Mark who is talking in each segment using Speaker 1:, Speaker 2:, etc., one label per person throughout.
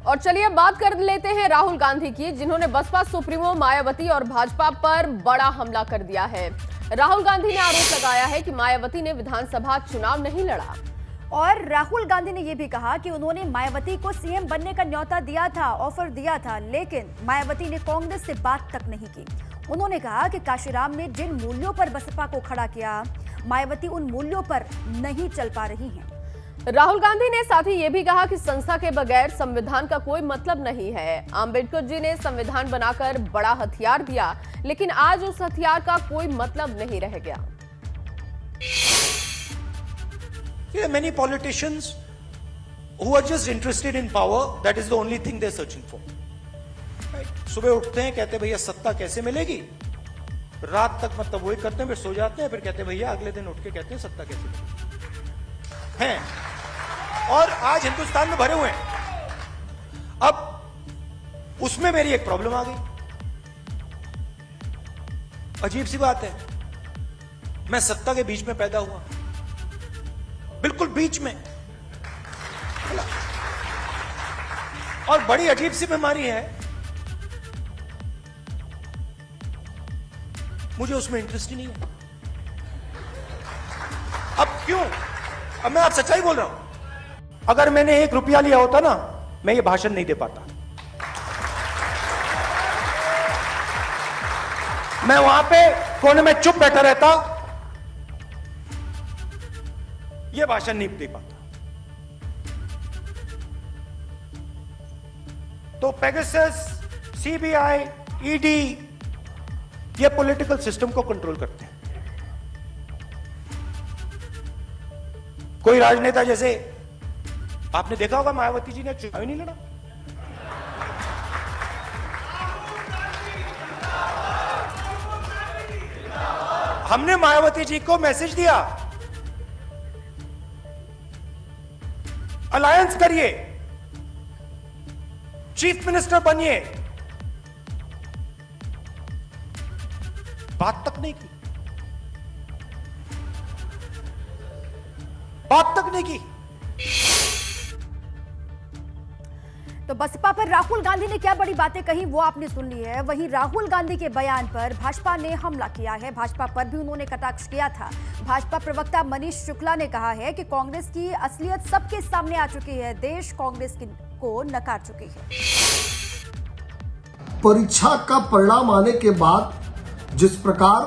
Speaker 1: और चलिए बात कर लेते हैं राहुल गांधी की, जिन्होंने बसपा सुप्रीमो मायावती और भाजपा पर बड़ा हमला कर दिया है। राहुल गांधी ने आरोप लगाया है कि मायावती ने विधानसभा चुनाव नहीं लड़ा
Speaker 2: और राहुल गांधी ने यह भी कहा कि उन्होंने मायावती को सीएम बनने का न्योता दिया था, ऑफर दिया था, लेकिन मायावती ने कांग्रेस से बात तक नहीं की। उन्होंने कहा कि काशीराम ने जिन मूल्यों पर बसपा को खड़ा किया, मायावती उन मूल्यों पर नहीं चल पा रही हैं।
Speaker 1: राहुल गांधी ने साथ ही ये भी कहा कि संस्था के बगैर संविधान का कोई मतलब नहीं है। अंबेडकर जी ने संविधान बनाकर बड़ा हथियार दिया, लेकिन आज उस हथियार का कोई मतलब नहीं रह गया।
Speaker 3: There are many politicians who are just interested in power. That is the only thing they're searching for. Right? सुबह उठते हैं, कहते हैं भैया सत्ता कैसे मिलेगी, रात तक मतलब वही करते हैं, फिर सो जाते हैं, फिर कहते हैं भैया अगले दिन उठ के कहते हैं सत्ता कैसे मिलेगी हैं। और आज हिंदुस्तान में भरे हुए हैं। अब उसमें मेरी एक प्रॉब्लम आ गई। अजीब सी बात है, मैं सत्ता के बीच में पैदा हुआ, बिल्कुल बीच में, और बड़ी अजीब सी बीमारी है, मुझे उसमें इंटरेस्ट ही नहीं है। अब क्यों? अब मैं आप सच्चाई बोल रहा हूं। अगर मैंने 1 रुपया लिया होता ना, मैं ये भाषण नहीं दे पाता। मैं वहां पे कोने में चुप बैठा रहता, ये भाषण नहीं दे पाता। तो पेगासस, सीबीआई, ईडी ये पॉलिटिकल सिस्टम को कंट्रोल करते हैं। कोई राजनेता, जैसे आपने देखा होगा मायावती जी ने चुनाव ही नहीं लड़ा। हमने मायावती जी को मैसेज दिया, अलायंस करिए, चीफ मिनिस्टर बनिए, बात तक नहीं की, बात तक नहीं की।
Speaker 2: तो बसपा पर राहुल गांधी ने क्या बड़ी बातें कही वो आपने सुन ली है। वहीं राहुल गांधी के बयान पर भाजपा ने हमला किया है। भाजपा पर भी उन्होंने कटाक्ष किया था। भाजपा प्रवक्ता मनीष शुक्ला ने कहा है कि कांग्रेस की असलियत सबके सामने आ चुकी है, देश कांग्रेस को नकार चुकी है।
Speaker 4: परीक्षा का परिणाम आने के बाद जिस प्रकार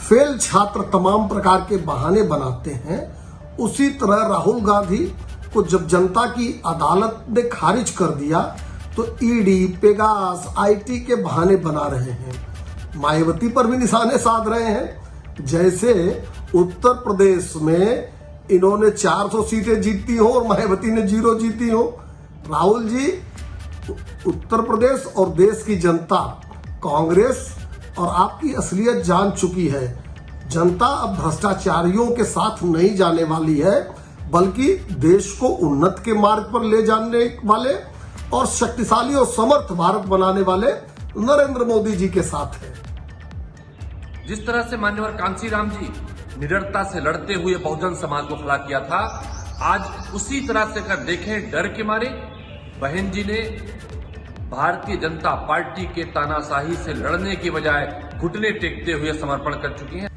Speaker 4: फेल छात्र तमाम प्रकार के बहाने बनाते हैं, उसी तरह राहुल गांधी को जब जनता की अदालत ने खारिज कर दिया तो ईडी, पेगास, आईटी के बहाने बना रहे हैं। मायावती पर भी निशाने साध रहे हैं। जैसे उत्तर प्रदेश में इन्होंने 400 सीटें जीती हो और मायावती ने 0 जीती हो। राहुल जी, उत्तर प्रदेश और देश की जनता कांग्रेस और आपकी असलियत जान चुकी है। जनता अब भ्रष्टाचारियों के साथ नहीं जाने वाली है, बल्कि देश को उन्नत के मार्ग पर ले जाने वाले और शक्तिशाली और समर्थ भारत बनाने वाले नरेंद्र मोदी जी के साथ है।
Speaker 5: जिस तरह से मान्यवर कांशीराम जी निडरता से लड़ते हुए बहुजन समाज को खड़ा किया था, आज उसी तरह से अगर देखें डर के मारे, बहन जी ने भारतीय जनता पार्टी के तानाशाही से लड़ने की बजाय घुटने टेकते हुए समर्पण कर चुकी हैं।